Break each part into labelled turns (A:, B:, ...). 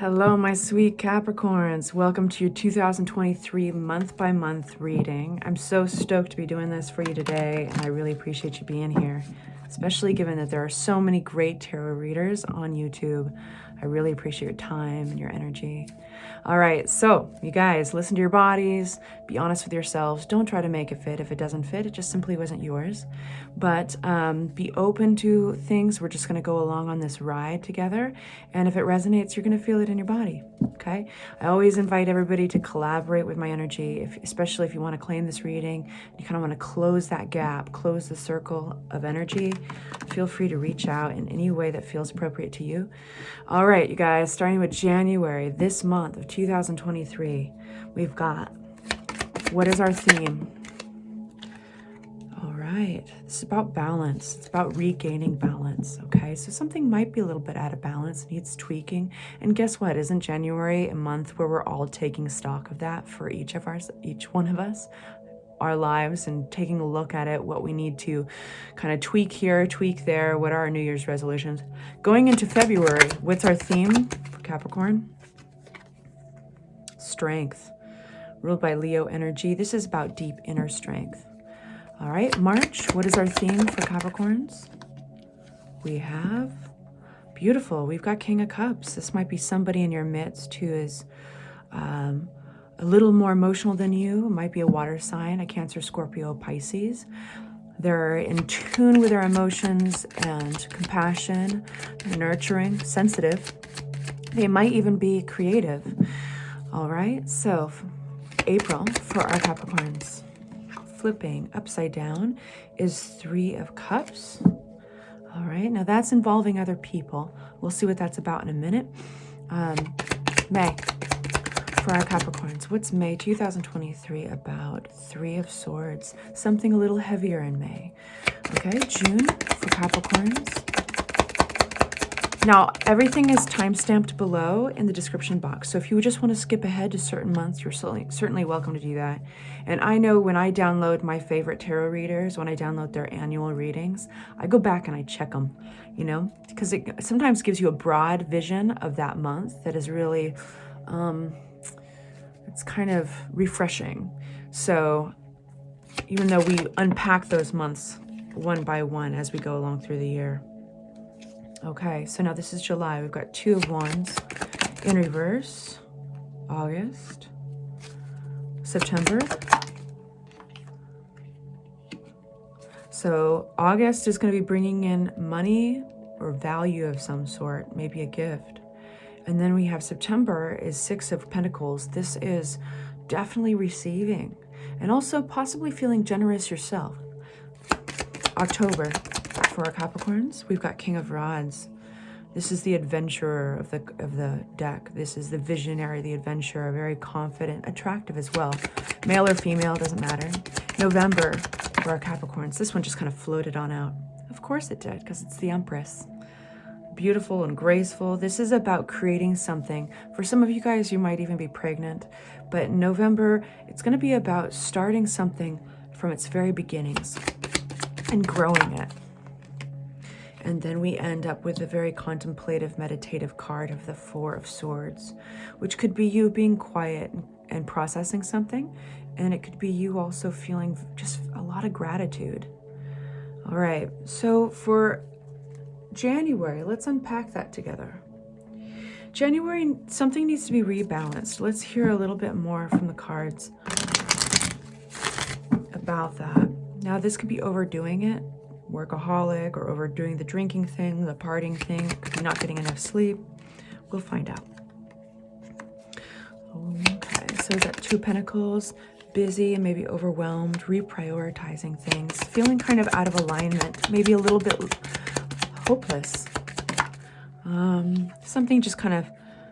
A: Hello, my sweet Capricorns. Welcome to your 2023 month-by-month reading. I'm so stoked to be doing this for you today, and I really appreciate you being here, especially given that there are so many great tarot readers on YouTube. I really appreciate your time and your energy. All right, so you guys, listen to your bodies, be honest with yourselves. Don't try to make it fit. If it doesn't fit, it just simply wasn't yours. But be open to things. We're just going to go along on this ride together. And if it resonates, you're going to feel it in your body. Okay? I always invite everybody to collaborate with my energy, especially if you want to claim this reading. You kind of want to close that gap, close the circle of energy. Feel free to reach out in any way that feels appropriate to you. All right, you guys, starting with January, this month of 2023, we've got, what is our theme? All right, this is about balance. It's about regaining balance, okay? So something might be a little bit out of balance, needs tweaking. And guess what? Isn't January a month where we're all taking stock of that for each one of us? Our lives, and taking a look at it, what we need to kind of tweak here, tweak there. What are our New Year's resolutions? Going into February, what's our theme for Capricorn? Strength, ruled by Leo energy. This is about deep inner strength. All right, March, what is our theme for Capricorns? We have, beautiful, we've got King of Cups. This might be somebody in your midst who is a little more emotional than you. It might be a water sign, a Cancer, Scorpio, Pisces. They're in tune with their emotions and compassion, nurturing, sensitive. They might even be creative. All right, so April for our Capricorns. Flipping upside down is Three of Cups. All right, now that's involving other people. We'll see what that's about in a minute. May. For our Capricorns, what's May 2023 about? Three of Swords, something a little heavier in May. Okay, June for Capricorns. Now, everything is time-stamped below in the description box. So if you just want to skip ahead to certain months, you're certainly welcome to do that. And I know when I download my favorite tarot readers, when I download their annual readings, I go back and I check them, you know, because it sometimes gives you a broad vision of that month that is really... it's kind of refreshing. So even though we unpack those months one by one as we go along through the year. Okay, so now this is July. We've got Two of Wands in reverse. August. September. So August is going to be bringing in money or value of some sort, maybe a gift. And then we have September is Six of Pentacles. This is definitely receiving and also possibly feeling generous yourself. October for our Capricorns, we've got King of Rods. This is the adventurer of the deck. This is the visionary, the adventurer, very confident, attractive as well. Male or female, doesn't matter. November for our Capricorns. This one just kind of floated on out. Of course it did, because it's the Empress. Beautiful and graceful. This is about creating something. For some of you guys, you might even be pregnant. But in November, it's going to be about starting something from its very beginnings and growing it. And then we end up with a very contemplative, meditative card of the Four of Swords, which could be you being quiet and processing something. And it could be you also feeling just a lot of gratitude. All right. So for January, let's unpack that together. January, something needs to be rebalanced. Let's hear a little bit more from the cards about that. Now, this could be overdoing it, workaholic, or overdoing the drinking thing, the partying thing, could be not getting enough sleep. We'll find out. Okay, so we've got Two of Pentacles, busy and maybe overwhelmed, reprioritizing things, feeling kind of out of alignment, maybe a little bit hopeless. Something just kind of,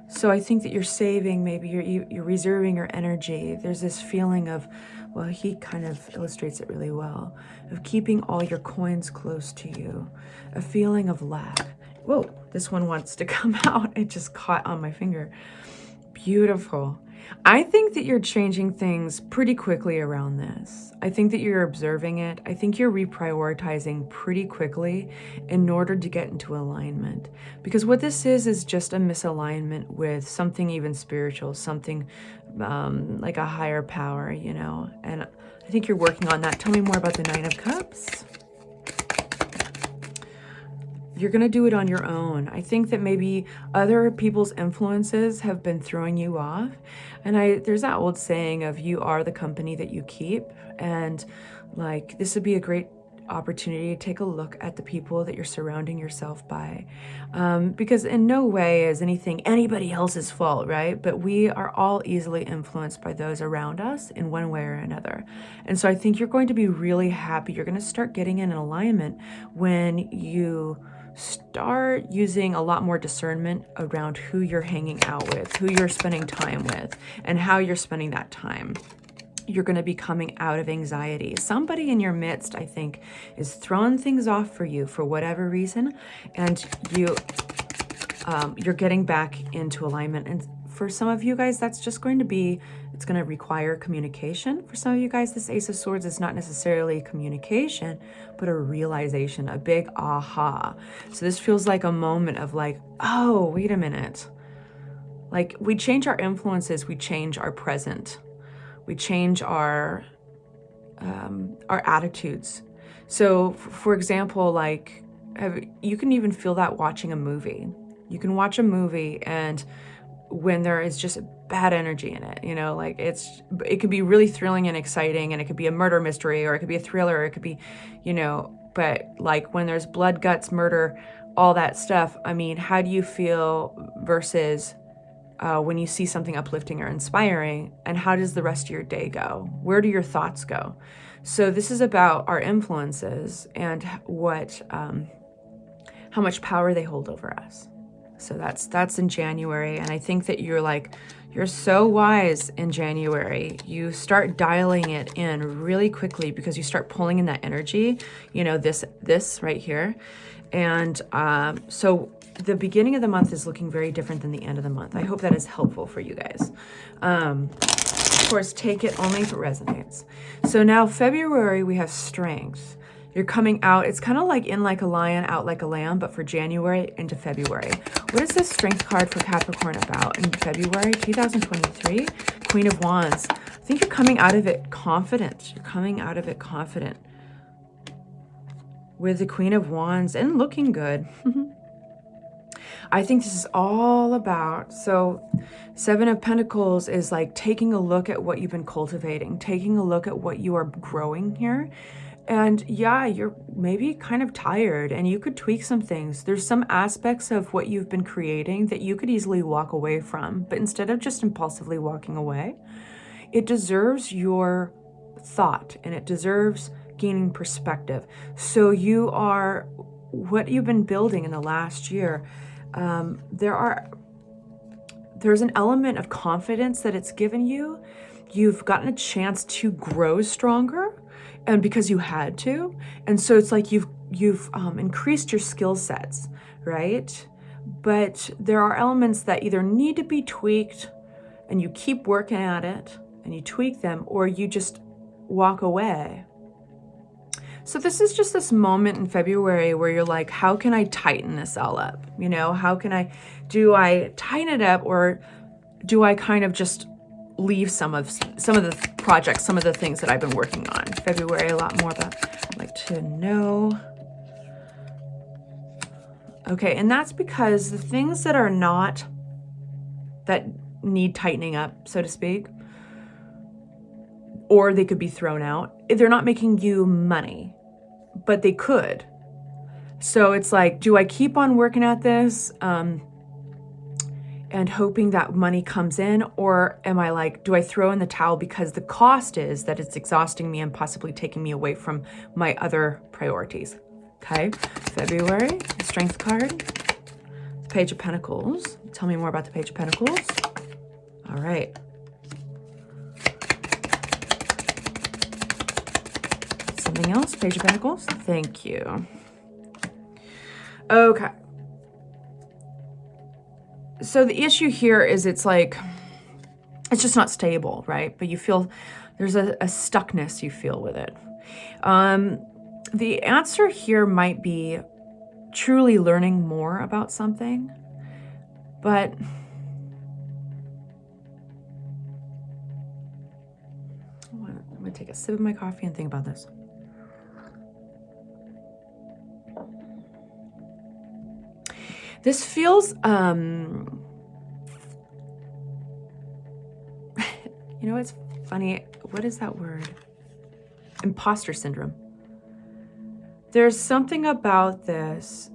A: so I think that you're saving, maybe you're reserving your energy. There's this feeling of, well, he kind of illustrates it really well, of keeping all your coins close to you, a feeling of lack. Whoa, this one wants to come out. It just caught on my finger. Beautiful. I think that you're changing things pretty quickly around this. I think that you're observing it. I think you're reprioritizing pretty quickly in order to get into alignment. Because what this is just a misalignment with something even spiritual, something like a higher power, you know. And I think you're working on that. Tell me more about the Nine of Cups. You're going to do it on your own. I think that maybe other people's influences have been throwing you off. And there's that old saying of you are the company that you keep. And like, this would be a great opportunity to take a look at the people that you're surrounding yourself by. Because in no way is anything anybody else's fault, right? But we are all easily influenced by those around us in one way or another. And so I think you're going to be really happy. You're going to start getting in alignment when you start using a lot more discernment around who you're hanging out with, who you're spending time with, and how you're spending that time. You're going to be coming out of anxiety. Somebody in your midst, I think, is throwing things off for you for whatever reason, and you're getting back into alignment. And for some of you guys, that's just going to be, it's going to require communication. For some of you guys, this Ace of Swords is not necessarily communication, but a realization, a big aha. So this feels like a moment of like, oh, wait a minute. Like, we change our influences, we change our present. We change our attitudes. So for example, like, you can even feel that watching a movie. You can watch a movie, and when there is just bad energy in it, you know, like it could be really thrilling and exciting, and it could be a murder mystery, or it could be a thriller, or it could be, you know, but like when there's blood, guts, murder, all that stuff, I mean, how do you feel versus when you see something uplifting or inspiring, and how does the rest of your day go? Where do your thoughts go? So this is about our influences and what, how much power they hold over us. So that's in January. And I think that you're so wise in January. You start dialing it in really quickly because you start pulling in that energy, you know, this right here. And so the beginning of the month is looking very different than the end of the month. I hope that is helpful for you guys. Of course, take it only if it resonates. So now February, we have strength. You're coming out. It's kind of like in like a lion, out like a lamb, but for January into February. What is this strength card for Capricorn about in February 2023? Queen of Wands. I think you're coming out of it confident. You're coming out of it confident with the Queen of Wands and looking good. I think this is all about, so Seven of Pentacles is like taking a look at what you've been cultivating, taking a look at what you are growing here. And yeah, you're maybe kind of tired and you could tweak some things. There's some aspects of what you've been creating that you could easily walk away from, but instead of just impulsively walking away, it deserves your thought and it deserves gaining perspective. So you are, what you've been building in the last year, there's an element of confidence that it's given you. You've gotten a chance to grow stronger, and because you had to. And so it's like you've increased your skill sets, right? But there are elements that either need to be tweaked and you keep working at it and you tweak them, or you just walk away. So this is just this moment in February where you're like, how can I tighten this all up? You know, do I tighten it up, or do I kind of just leave some of the projects, some of the things that I've been working on? February, a lot more about, I'd like to know. Okay, and that's because the things that are not, that need tightening up, so to speak, or they could be thrown out, they're not making you money, but they could. So it's like, do I keep on working at this and hoping that money comes in, or am I like, do I throw in the towel because the cost is that it's exhausting me and possibly taking me away from my other priorities? Okay, February, Strength card, the Page of Pentacles. Tell me more about the Page of Pentacles. All right. Something else, Page of Pentacles. Thank you. Okay. So the issue here is it's like It's just not stable, right? But you feel there's a stuckness you feel with it. The answer here might be truly learning more about something, but I'm going to take a sip of my coffee and think about this. This feels, you know, it's funny. What is that word? Imposter syndrome. There's something about this.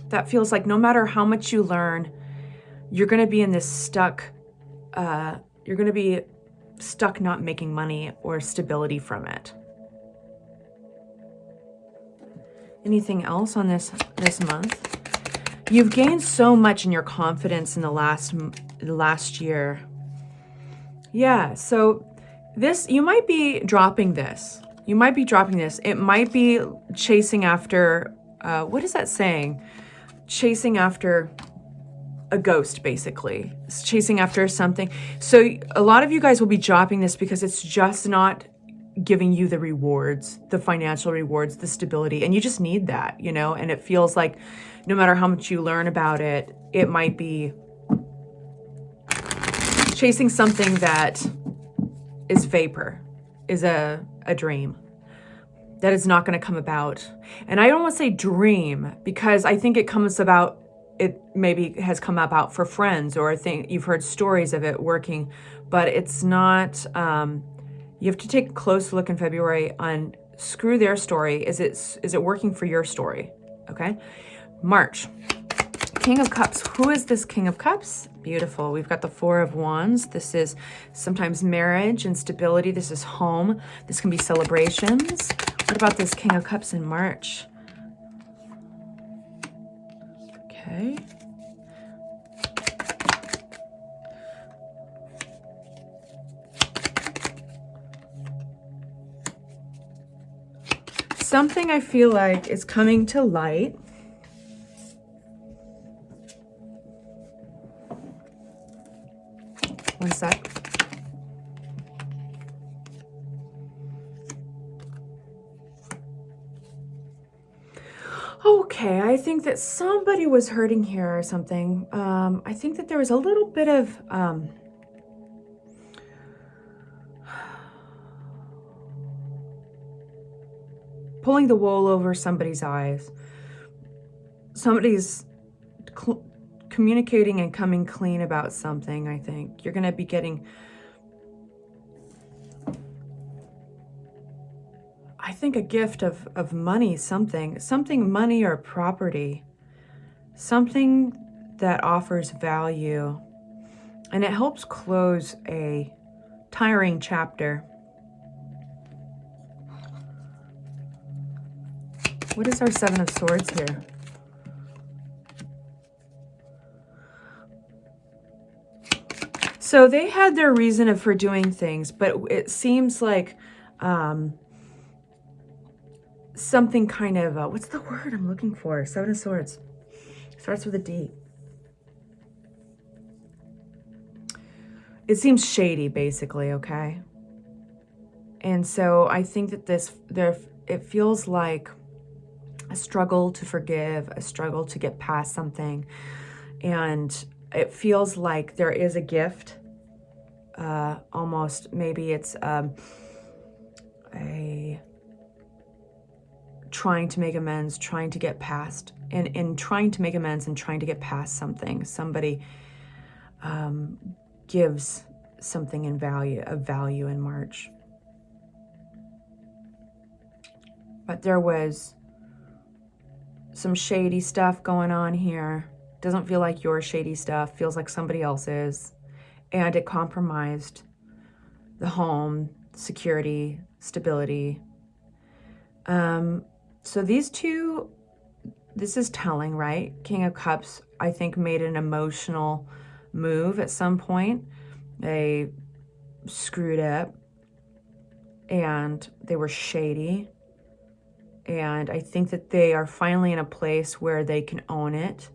A: That feels like no matter how much you learn, you're going to be in this stuck, you're going to be stuck not making money or stability from it. Anything else on this month? You've gained so much in your confidence in the last year. Yeah, so this, you might be dropping this. You might be dropping this. It might be chasing after, what is that saying? Chasing after a ghost, basically. It's chasing after something. So a lot of you guys will be dropping this because it's just not giving you the rewards, the financial rewards, the stability, and you just need that, you know? And it feels like no matter how much you learn about it, it might be chasing something that is vapor, is a dream that is not going to come about. And I don't want to say dream because I think it comes about, it maybe has come about for friends, or I think you've heard stories of it working, but it's not, you have to take a close look in February on screw their story. Is it working for your story? Okay. March, King of Cups. Who is this King of Cups? Beautiful. We've got the Four of Wands. This is sometimes marriage and stability. This is home. This can be celebrations. What about this King of Cups in March? Okay. Something I feel like is coming to light. One sec. Okay, I think that somebody was hurting here or something. I think that there was a little bit of pulling the wool over somebody's eyes. Somebody's communicating and coming clean about something, I think. You're going to be getting, I think, a gift of money, something money or property, something that offers value, and it helps close a tiring chapter. What is our Seven of Swords here? So they had their reason for doing things, but it seems like something kind of, what's the word I'm looking for? Seven of Swords. Starts with a D. It seems shady, basically, okay? And so I think that it feels like a struggle to forgive, a struggle to get past something. And it feels like there is a gift, almost, maybe it's a trying to make amends, trying to get past, and trying to make amends and trying to get past something. Somebody gives something of value in March. But there was some shady stuff going on here. Doesn't feel like your shady stuff, feels like somebody else's. And it compromised the home, security, stability. So these two, this is telling, right? King of Cups, I think, made an emotional move at some point. They screwed up and they were shady. And I think that they are finally in a place where they can own it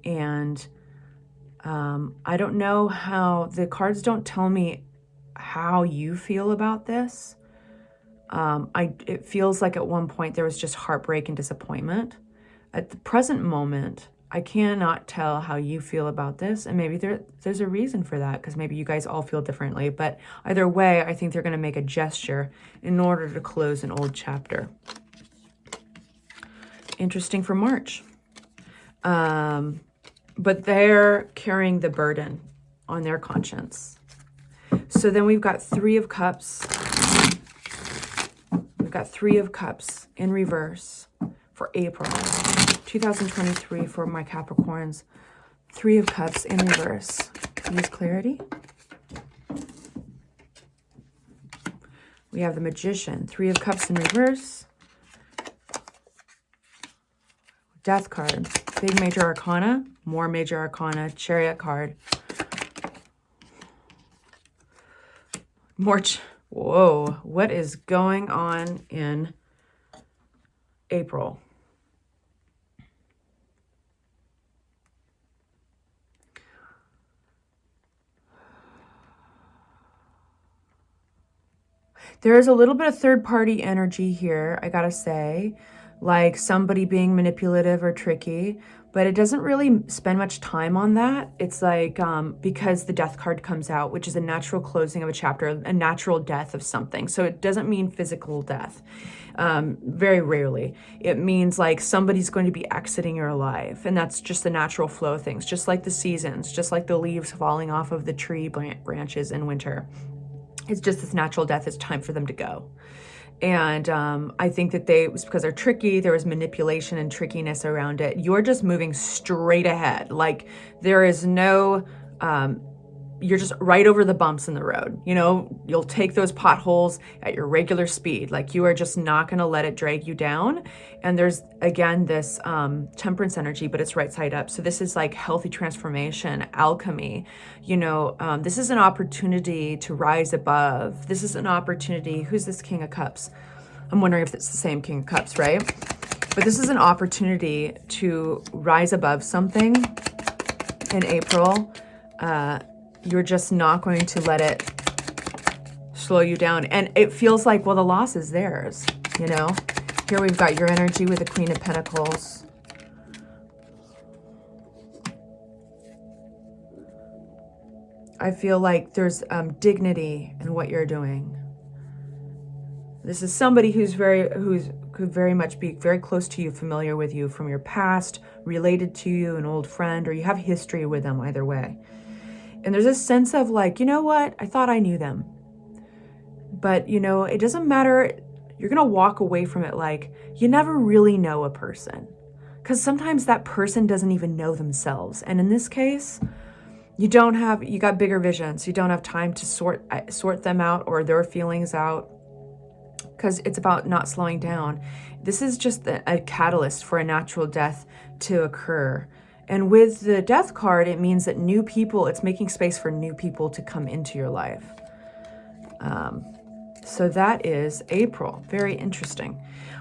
A: And I don't know how, the cards don't tell me how you feel about this. It feels like at one point there was just heartbreak and disappointment. At the present moment, I cannot tell how you feel about this, and maybe there's a reason for that, because maybe you guys all feel differently. But either way, I think they're going to make a gesture in order to close an old chapter. Interesting for March. But they're carrying the burden on their conscience. So then we've got Three of Cups. We've got Three of Cups in reverse for April 2023 for my Capricorns. Three of Cups in reverse. Use clarity. We have the Magician. Three of Cups in reverse. Death card. Big Major Arcana. More Major Arcana. Chariot card. Whoa. What is going on in April? There is a little bit of third-party energy here, I gotta say, like somebody being manipulative or tricky, but it doesn't really spend much time on that. It's like, because the Death card comes out, which is a natural closing of a chapter, a natural death of something. So it doesn't mean physical death, very rarely. It means like somebody's going to be exiting your life, and that's just the natural flow of things, just like the seasons, just like the leaves falling off of the tree branches in winter. It's just this natural death. It's time for them to go. And I think that it was because they're tricky. There was manipulation and trickiness around it. You're just moving straight ahead. Like there is no, you're just right over the bumps in the road. You know, you'll take those potholes at your regular speed. Like you are just not going to let it drag you down. And there's, again, this temperance energy, but it's right side up. So this is like healthy transformation, alchemy. You know, this is an opportunity to rise above. This is an opportunity. Who's this King of Cups? I'm wondering if it's the same King of Cups, right? But this is an opportunity to rise above something in April. You're just not going to let it slow you down. And it feels like, well, the loss is theirs, you know? Here we've got your energy with the Queen of Pentacles. I feel like there's dignity in what you're doing. This is somebody who could very much be very close to you, familiar with you from your past, related to you, an old friend, or you have history with them either way. And there's a sense of like, you know what? I thought I knew them. But, you know, it doesn't matter. You're going to walk away from it like you never really know a person. Because sometimes that person doesn't even know themselves. And in this case, you got bigger visions. You don't have time to sort them out or their feelings out. Because it's about not slowing down. This is just a catalyst for a natural death to occur. And with the Death card, it means that new people, it's making space for new people to come into your life. So that is April. Very interesting.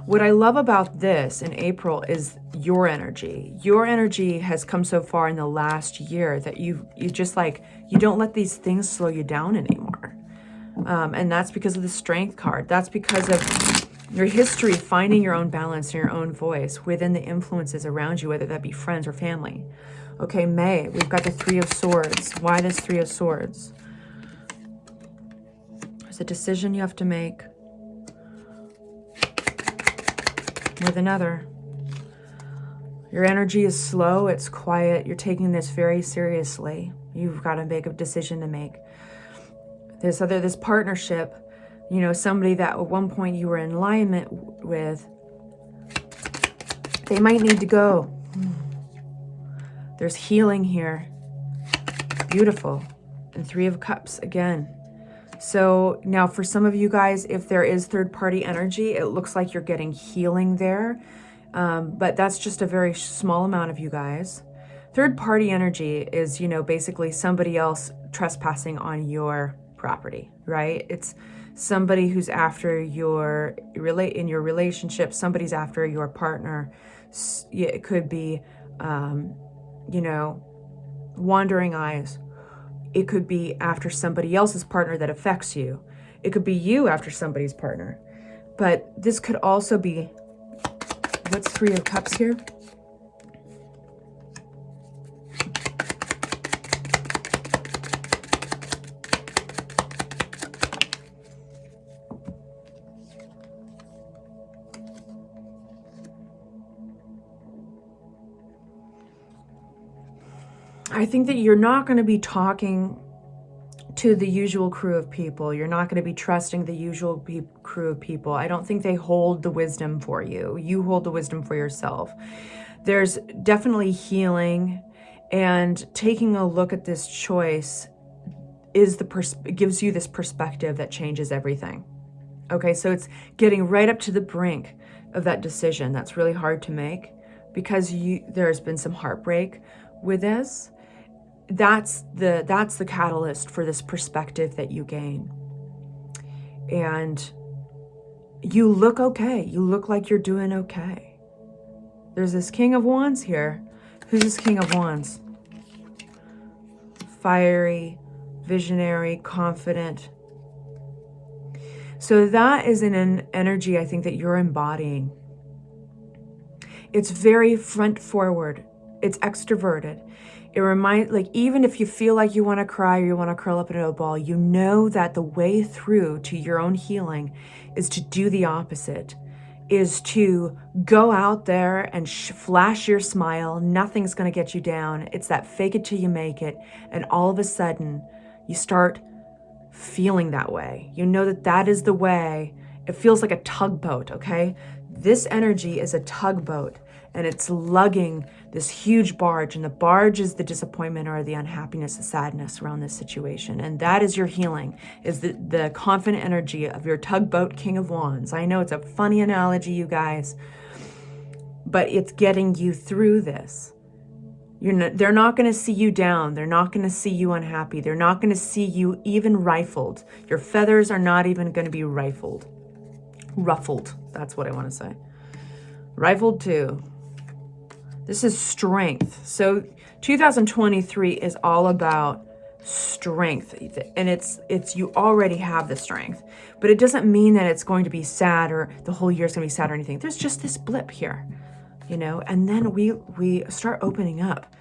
A: What I love about this in April is your energy. Your energy has come so far in the last year that you just like, you don't let these things slow you down anymore. And that's because of the Strength card. That's because of your history, finding your own balance and your own voice within the influences around you, whether that be friends or family. Okay, May, we've got the Three of Swords. Why this Three of Swords? There's a decision you have to make with another. Your energy is slow, it's quiet. You're taking this very seriously. You've got to make a decision to make. This partnership, you know, somebody that at one point you were in alignment with, they might need to go. There's healing here. Beautiful. And Three of Cups again. So now for some of you guys, if there is third-party energy, it looks like you're getting healing there. But that's just a very small amount of you guys. Third-party energy is, you know, basically somebody else trespassing on your property, right? It's somebody who's after in your relationship, somebody's after your partner. It could be you know, wandering eyes. It could be after somebody else's partner that affects you. It could be you after somebody's partner. But this could also be, what's Three of Cups here? I think that you're not going to be talking to the usual crew of people. You're not going to be trusting the usual crew of people. I don't think they hold the wisdom for you. You hold the wisdom for yourself. There's definitely healing, and taking a look at this choice is gives you this perspective that changes everything. Okay, so it's getting right up to the brink of that decision that's really hard to make because there's been some heartbreak with this. That's the catalyst for this perspective that you gain. And you look okay. You look like you're doing okay. There's this King of Wands here. Who's this King of Wands? Fiery, visionary, confident. So that is an energy I think that you're embodying. It's very front forward. It's extroverted. It reminds, like, even if you feel like you want to cry or you want to curl up in a ball, you know that the way through to your own healing is to do the opposite, is to go out there and flash your smile. Nothing's going to get you down. It's that fake it till you make it. And all of a sudden, you start feeling that way. You know that that is the way. It feels like a tugboat, okay? This energy is a tugboat, and it's lugging this huge barge, and the barge is the disappointment or the unhappiness, the sadness around this situation. And that is your healing, is the confident energy of your tugboat King of Wands. I know it's a funny analogy, you guys, but it's getting you through this. They're not going to see you down. They're not going to see you unhappy. They're not going to see you even rifled. Your feathers are not even going to be ruffled. That's what I want to say. Rifled too. This is strength. So 2023 is all about strength, and it's you already have the strength, but it doesn't mean that it's going to be sad or the whole year's going to be sad or anything. There's just this blip here, you know, and then we start opening up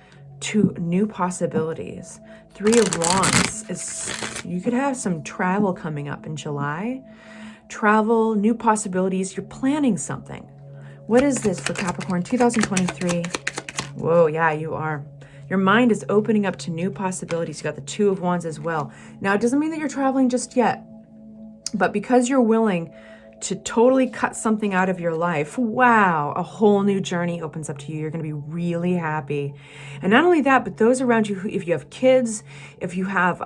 A: to new possibilities. Three of Wands is, you could have some travel coming up in July. Travel, new possibilities. You're planning something. What is this for Capricorn 2023? Whoa, yeah, you are. Your mind is opening up to new possibilities. You got the Two of Wands as well. Now, it doesn't mean that you're traveling just yet, but because you're willing to totally cut something out of your life, wow, a whole new journey opens up to you. You're going to be really happy. And not only that, but those around you, if you have kids, if you have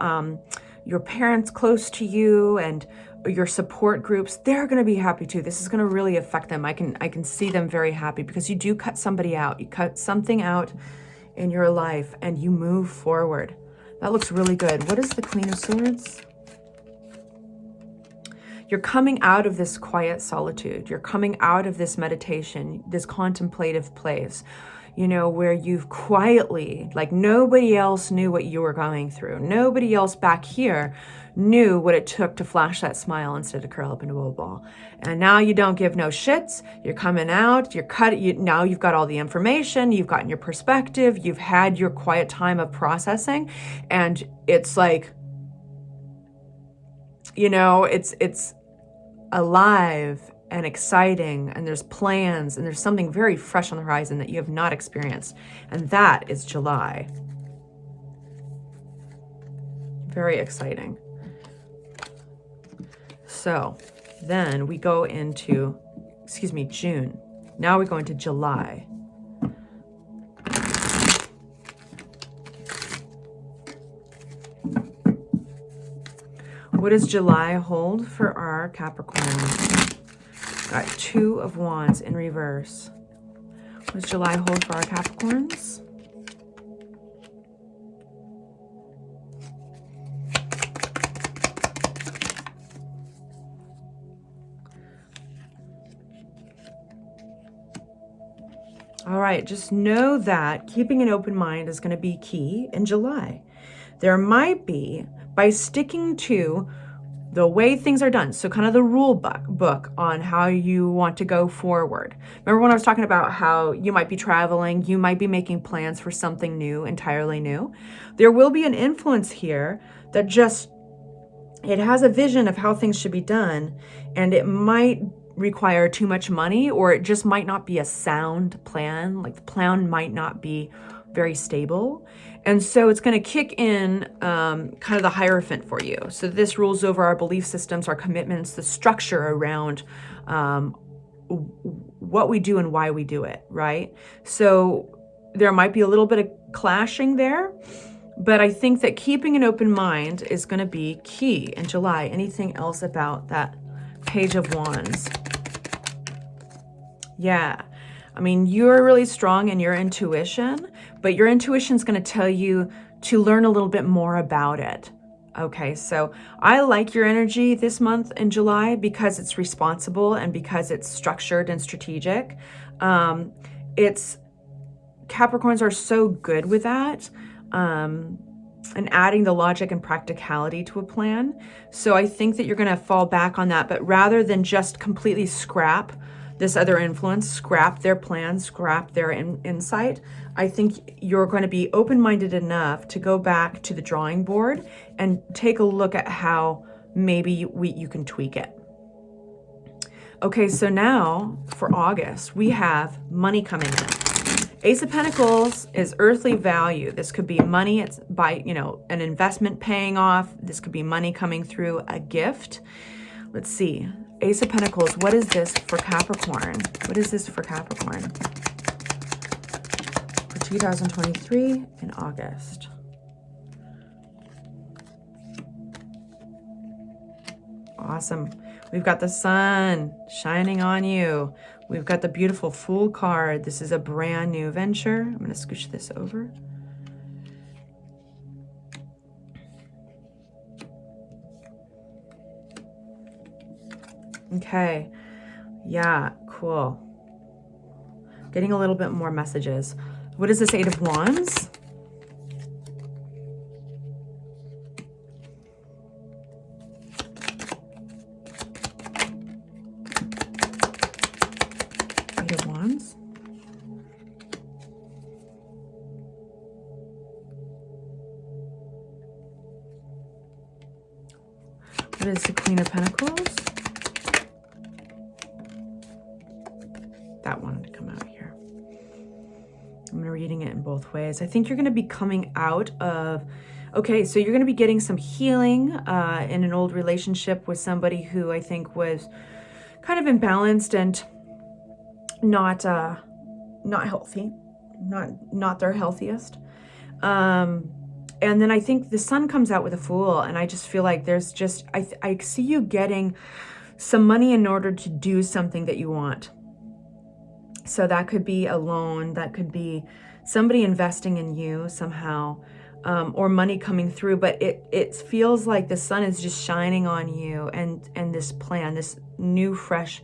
A: your parents close to you and your support groups, they're going to be happy too. This is going to really affect them. I can see them very happy because you do cut somebody out. You cut something out in your life and you move forward. That looks really good. What is the Queen of Swords? You're coming out of this quiet solitude. You're coming out of this meditation, this contemplative place, you know, where you've quietly, like nobody else knew what you were going through. Nobody else back here knew what it took to flash that smile instead of curl up into a ball. And now you don't give no shits. You're coming out, now you've got all the information, you've gotten your perspective, you've had your quiet time of processing, and it's like, you know, it's alive and exciting, and there's plans, and there's something very fresh on the horizon that you have not experienced. And that is July. Very exciting. So then we go into, June. Now we go into July. What does July hold for our Capricorn? Got Two of Wands in reverse. What does July hold for our Capricorns? All right, just know that keeping an open mind is going to be key in July. There might be, by sticking to the way things are done, so kind of the rule book on how you want to go forward. Remember when I was talking about how you might be traveling, you might be making plans for something new, entirely new. There will be an influence here that just, it has a vision of how things should be done, and it might require too much money, or it just might not be a sound plan. Like the plan might not be very stable. And so it's going to kick in kind of the Hierophant for you. So this rules over our belief systems, our commitments, the structure around what we do and why we do it, right? So there might be a little bit of clashing there, but I think that keeping an open mind is going to be key in July. Anything else about that Page of Wands? Yeah. I mean, you're really strong in your intuition, but your intuition is going to tell you to learn a little bit more about it. Okay, so I like your energy this month in July because it's responsible and because it's structured and strategic. Capricorns are so good with that. And adding the logic and practicality to a plan. So I think that you're going to fall back on that, but rather than just completely scrap this other influence, scrap their plan, scrap their insight, I think you're going to be open-minded enough to go back to the drawing board and take a look at how maybe you can tweak it. Okay, so now for August, we have money coming in. Ace of Pentacles is earthly value. This could be money, it's by, an investment paying off. This could be money coming through a gift. Let's see. Ace of Pentacles, what is this for Capricorn? What is this for Capricorn? For 2023 in August. Awesome. We've got the sun shining on you. We've got the beautiful Fool card. This is a brand new venture. I'm going to scooch this over. Okay. Yeah, cool. Getting a little bit more messages. What is this Eight of Wands? Eight of Wands. What is the Queen of Pentacles? That wanted to come out here. I'm reading it in both ways. I think you're going to be coming out of, okay, so you're going to be getting some healing in an old relationship with somebody who I think was kind of imbalanced and not healthy, not their healthiest. And then I think the sun comes out with a Fool, and I just feel like there's just, I see you getting some money in order to do something that you want. So that could be a loan, that could be somebody investing in you somehow, or money coming through. But it feels like the sun is just shining on you and this plan, this new, fresh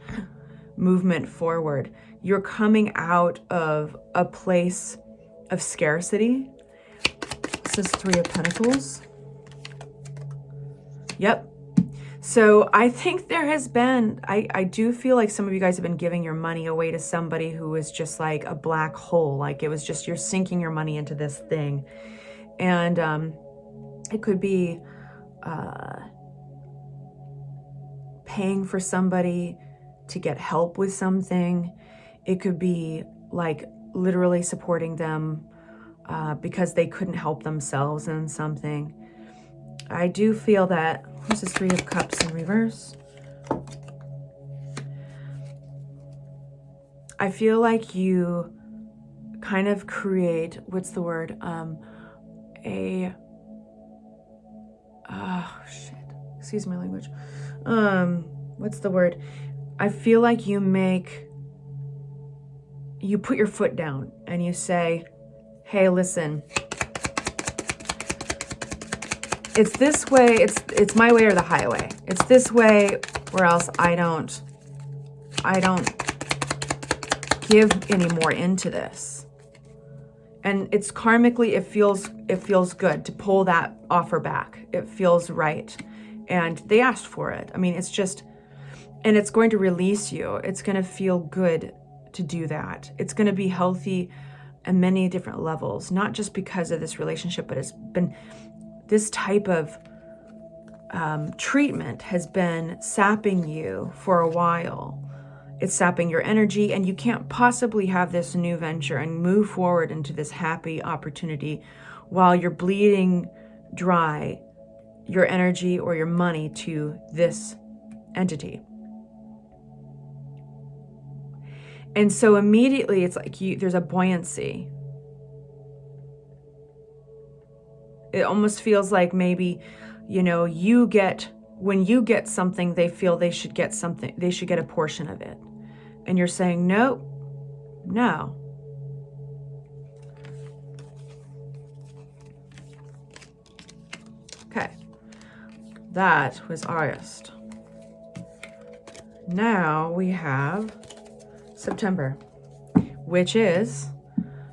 A: movement forward. You're coming out of a place of scarcity. This is Three of Pentacles. Yep. So I think there has been, I do feel like some of you guys have been giving your money away to somebody who was just like a black hole. Like it was just, you're sinking your money into this thing. And it could be paying for somebody to get help with something. It could be like literally supporting them because they couldn't help themselves in something. I do feel that, this is Three of Cups in reverse. I feel like you kind of create, what's the word? Excuse my language. What's the word? I feel like you put your foot down and you say, hey, listen, it's this way, it's my way or the highway. It's this way or else I don't give any more into this. And it's karmically, it feels good to pull that offer back. It feels right. And they asked for it. I mean, it's just, and it's going to release you. It's going to feel good to do that. It's going to be healthy at many different levels, not just because of this relationship, but it's been this type of treatment has been sapping you for a while. It's sapping your energy, and you can't possibly have this new venture and move forward into this happy opportunity while you're bleeding dry your energy or your money to this entity. And so immediately it's like there's a buoyancy. It almost feels like maybe, you know, when you get something, they feel they should get something, they should get a portion of it. And you're saying, no. Okay. That was August. Now we have September, which is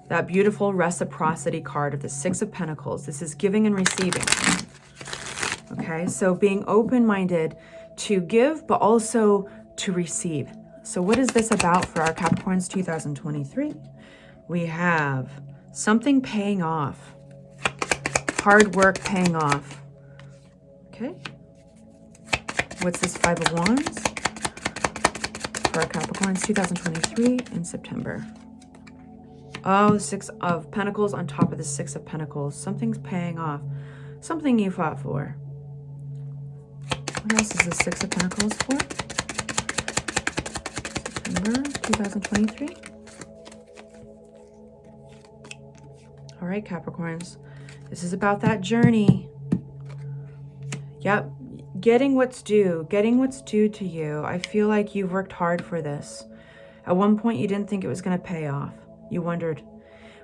A: that beautiful reciprocity card of the Six of Pentacles. This is giving and receiving. Okay, so being open-minded to give, but also to receive. So what is this about for our Capricorns 2023? We have something paying off. Hard work paying off. Okay. What's this Five of Wands? For our Capricorns 2023 in September. Oh, the Six of Pentacles on top of the Six of Pentacles. Something's paying off. Something you fought for. What else is the Six of Pentacles for? September 2023. All right, Capricorns. This is about that journey. Yep. Getting what's due to you. I feel like you've worked hard for this. At one point, you didn't think it was going to pay off. You wondered.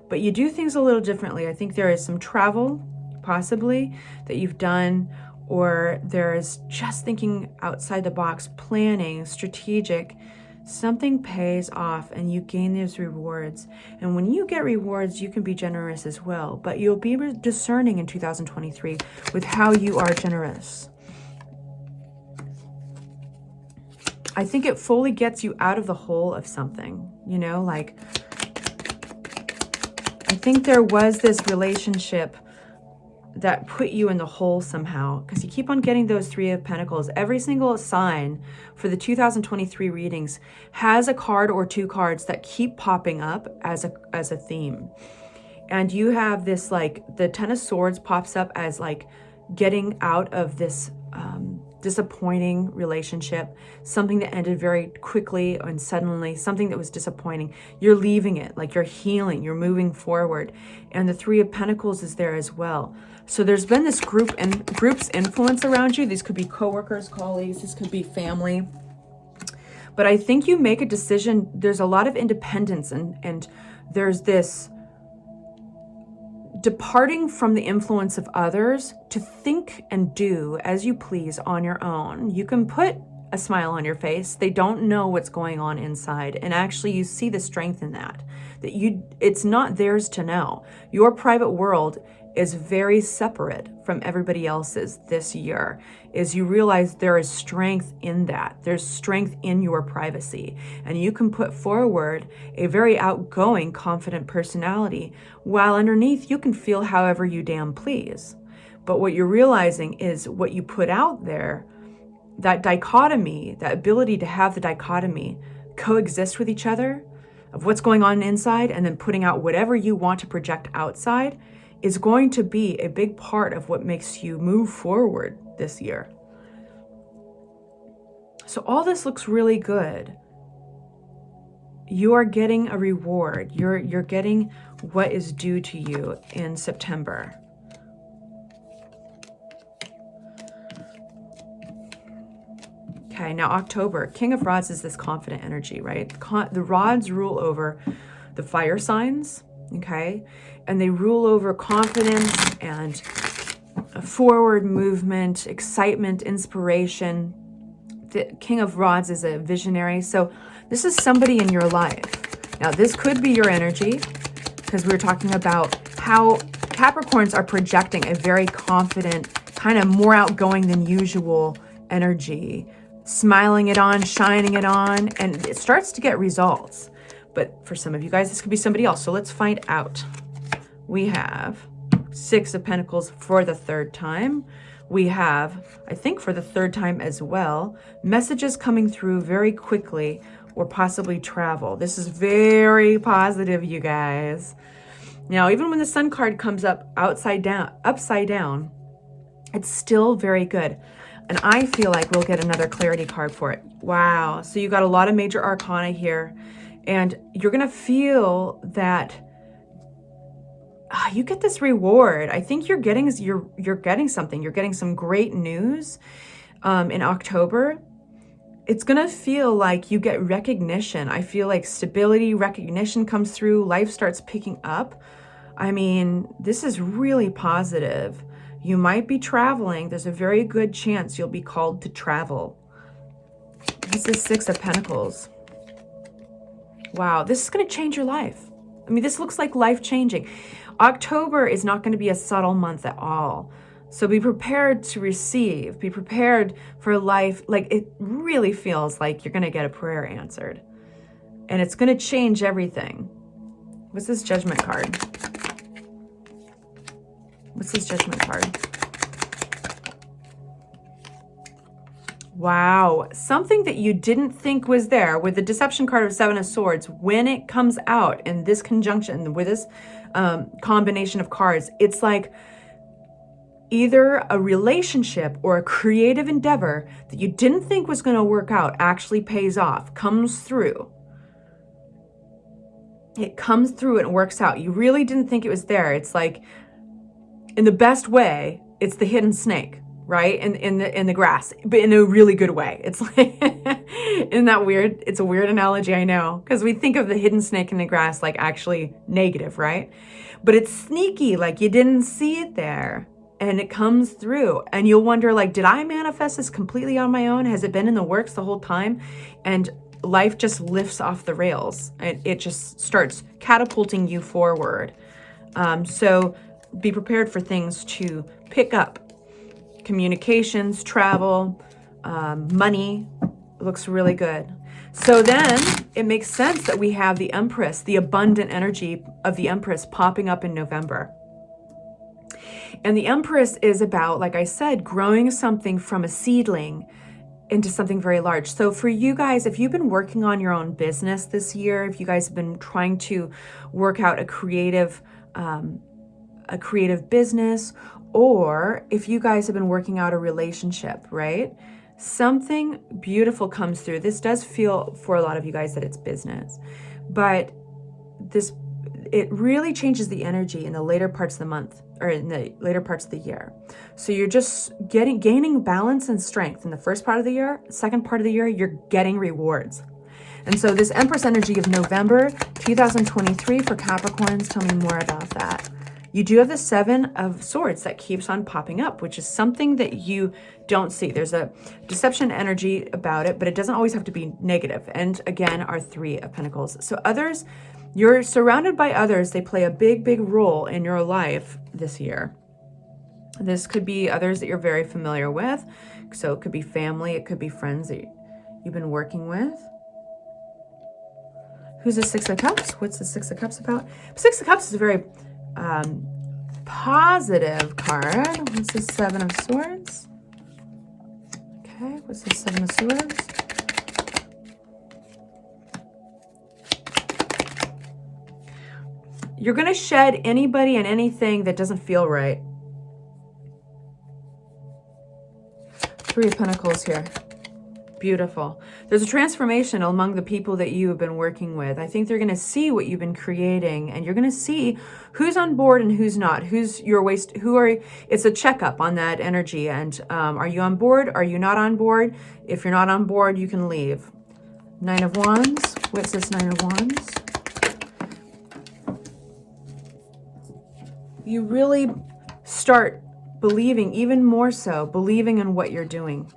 A: But you do things a little differently. I think there is some travel, possibly, that you've done, or there is just thinking outside the box, planning, strategic. Something pays off and you gain those rewards. And when you get rewards, you can be generous as well. But you'll be discerning in 2023 with how you are generous. I think it fully gets you out of the hole of something, you know, like I think there was this relationship that put you in the hole somehow, because you keep on getting those Three of Pentacles. Every single sign for the 2023 readings has a card or two cards that keep popping up as a theme. And you have this, like, the Ten of Swords pops up as like getting out of this disappointing relationship, something that ended very quickly and suddenly, something that was disappointing. You're leaving it, like you're healing, you're moving forward. And the Three of Pentacles is there as well. So there's been this group's influence around you. These could be coworkers, colleagues, this could be family. But I think you make a decision. There's a lot of independence and there's this departing from the influence of others to think and do as you please on your own. You can put a smile on your face. They don't know what's going on inside. And actually you see the strength in that it's not theirs to know. Your private world is very separate from everybody else's this year, is you realize there is strength in that. There's strength in your privacy. And you can put forward a very outgoing, confident personality, while underneath you can feel however you damn please. But what you're realizing is what you put out there, that dichotomy, that ability to have the dichotomy coexist with each other of what's going on inside and then putting out whatever you want to project outside, is going to be a big part of what makes you move forward this year. So all this looks really good. You are getting a reward. You're getting what is due to you in September. Okay, now October. King of Rods is this confident energy, right? The rods rule over the fire signs, okay? And they rule over confidence and forward movement, excitement, inspiration. The King of Rods is a visionary. So this is somebody in your life Now, this could be your energy because we were talking about how Capricorns are projecting a very confident, kind of more outgoing than usual energy, smiling it on, shining it on, and it starts to get results. But for some of you guys, this could be somebody else. So let's find out. We have 6 of Pentacles for the 3rd time. We have, I think for the 3rd time as well, messages coming through very quickly or possibly travel. This is very positive, you guys. Now, even when the Sun card comes up upside down, it's still very good. And I feel like we'll get another clarity card for it. Wow. So you got a lot of major arcana here. And you're going to feel that you get this reward. I think you're getting something. You're getting some great news in October. It's going to feel like you get recognition. I feel like stability, recognition comes through. Life starts picking up. I mean, this is really positive. You might be traveling. There's a very good chance you'll be called to travel. This is 6 of Pentacles. Wow, this is going to change your life. I mean, this looks like life-changing. October is not going to be a subtle month at all. So be prepared to receive. Be prepared for life. Like, it really feels like you're going to get a prayer answered. And it's going to change everything. What's this Judgment card? What's this Judgment card? Wow. Something that you didn't think was there with the Deception card of 7 of Swords, when it comes out in this conjunction with this combination of cards, it's like either a relationship or a creative endeavor that you didn't think was going to work out actually pays off, comes through. It comes through and works out. You really didn't think it was there. It's like, in the best way, it's the hidden snake, right? In the grass, but in a really good way. It's like, isn't that weird? It's a weird analogy, I know, because we think of the hidden snake in the grass like actually negative, right? But it's sneaky, like you didn't see it there, and it comes through, and you'll wonder, like, did I manifest this completely on my own? Has it been in the works the whole time? And life just lifts off the rails, and it just starts catapulting you forward. So be prepared for things to pick up. Communications, travel, money looks really good. So then it makes sense that we have the Empress, the abundant energy of the Empress popping up in November. And the Empress is about, like I said, growing something from a seedling into something very large. So for you guys, if you've been working on your own business this year, if you guys have been trying to work out a creative business, or if you guys have been working out a relationship, right? Something beautiful comes through. This does feel for a lot of you guys that it's business, but it really changes the energy in the later parts of the month or in the later parts of the year. So you're just gaining balance and strength in the first part of the year. Second part of the year, you're getting rewards. And so this Empress energy of November 2023 for Capricorns, tell me more about that. You do have the 7 of Swords that keeps on popping up, which is something that you don't see. There's a deception energy about it, but it doesn't always have to be negative. And again, our 3 of Pentacles. So others, you're surrounded by others. They play a big, big role in your life this year. This could be others that you're very familiar with. So it could be family. It could be friends that you've been working with. Who's the 6 of Cups? What's the 6 of Cups about? 6 of Cups is a very positive card. What's the 7 of Swords? Okay, what's the 7 of Swords? You're going to shed anybody and anything that doesn't feel right. 3 of Pentacles here. Beautiful. There's a transformation among the people that you have been working with. I think they're going to see what you've been creating, and you're going to see who's on board and who's not. It's a checkup on that energy. And are you on board? Are you not on board? If you're not on board, you can leave. 9 of Wands. What's this 9 of Wands? You really start believing, even more so, believing in what you're doing.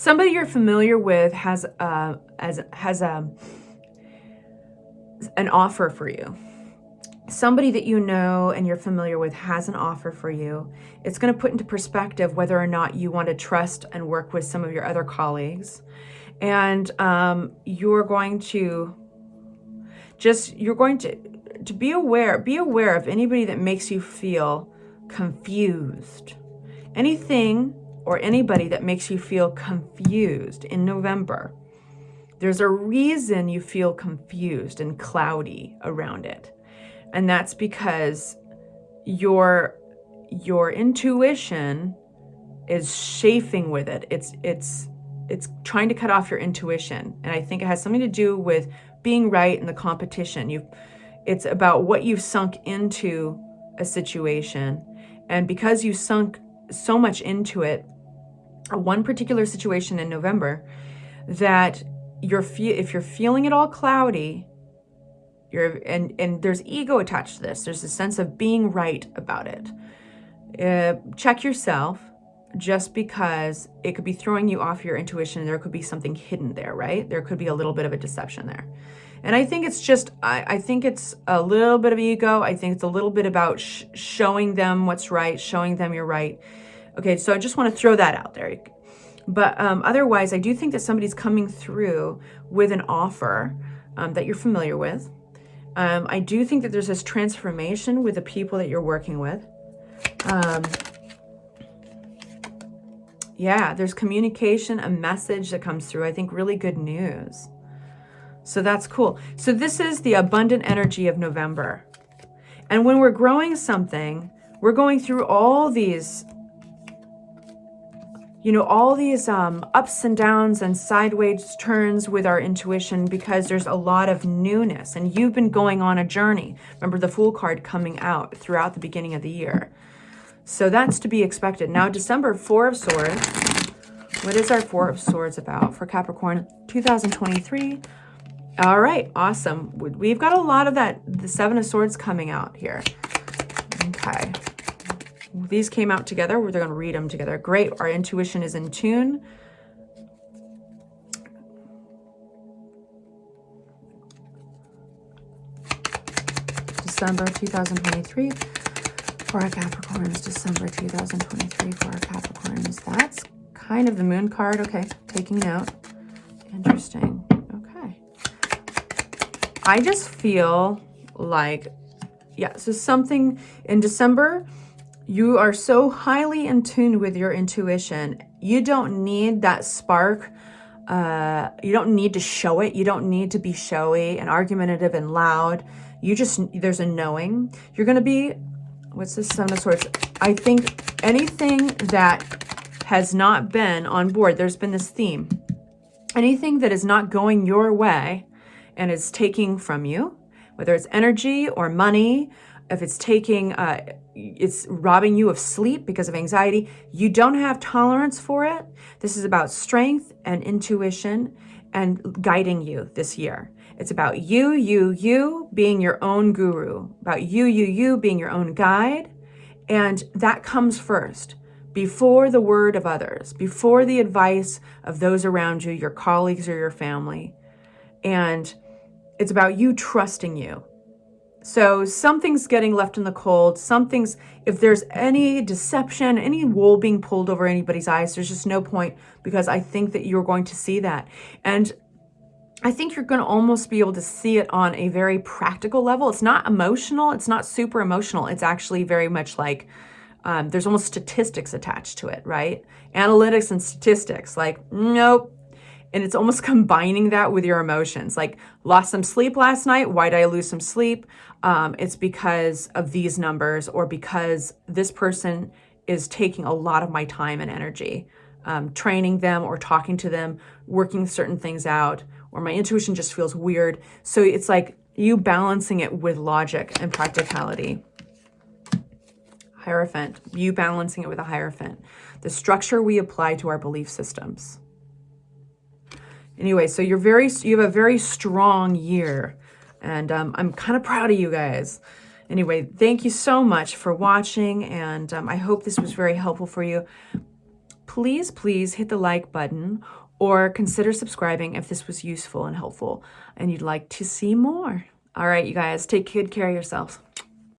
A: Somebody you're familiar with has an offer for you. Somebody that you know and you're familiar with has an offer for you. It's going to put into perspective whether or not you want to trust and work with some of your other colleagues. And you're going to be aware of anybody that makes you feel confused. Anything or anybody that makes you feel confused in November. There's a reason you feel confused and cloudy around it. And that's because your intuition is chafing with it. It's trying to cut off your intuition. And I think it has something to do with being right in the competition. It's about what you've sunk into a situation. And because you sunk so much into it, one particular situation in November, that if you're feeling it all cloudy, and there's ego attached to this. There's a sense of being right about it. Check yourself, just because it could be throwing you off your intuition. There could be something hidden there, right? There could be a little bit of a deception there. And I think it's just, I think it's a little bit of ego. I think it's a little bit about showing them what's right, showing them you're right. Okay, so I just want to throw that out there. But otherwise, I do think that somebody's coming through with an offer that you're familiar with. I do think that there's this transformation with the people that you're working with. Yeah, there's communication, a message that comes through. I think really good news. So that's cool. So this is the abundant energy of November. And when we're growing something, we're going through all these ups and downs and sideways turns with our intuition, because there's a lot of newness, and you've been going on a journey. Remember the Fool card coming out throughout the beginning of the year. So that's to be expected. Now, December, Four of Swords. What is our Four of Swords about for Capricorn 2023? All right, awesome. We've got a lot of that, the Seven of Swords coming out here. Okay. These came out together. They're going to read them together. Great. Our intuition is in tune. December 2023 for our Capricorns. December 2023 for our Capricorns. That's kind of the Moon card. Okay, taking note. Interesting. Okay. I just feel like, yeah, so something in December, you are so highly in tune with your intuition. You don't need that spark. You don't need to show it. You don't need to be showy and argumentative and loud. There's a knowing. You're going to be, what's this Seven of Swords? I think anything that has not been on board, there's been this theme. Anything that is not going your way and is taking from you, whether it's energy or money, if it's taking, it's robbing you of sleep because of anxiety, you don't have tolerance for it. This is about strength and intuition and guiding you this year. It's about you being your own guru, about you being your own guide. And that comes first, before the word of others, before the advice of those around you, your colleagues or your family. And it's about you trusting you. So something's getting left in the cold. If there's any deception, any wool being pulled over anybody's eyes, there's just no point, because I think that you're going to see that. And I think you're going to almost be able to see it on a very practical level. It's not emotional. It's not super emotional. It's actually very much like there's almost statistics attached to it, right? Analytics and statistics, like, nope. And it's almost combining that with your emotions. Like, lost some sleep last night. Why did I lose some sleep? It's because of these numbers, or because this person is taking a lot of my time and energy, training them or talking to them, working certain things out, or my intuition just feels weird. So it's like you balancing it with logic and practicality. Hierophant, you balancing it with a Hierophant. The structure we apply to our belief systems. Anyway, so you have a very strong year, and I'm kind of proud of you guys. Anyway, thank you so much for watching, and I hope this was very helpful for you. please, please hit the like button or consider subscribing if this was useful and helpful and you'd like to see more. All right, you guys, take good care of yourselves.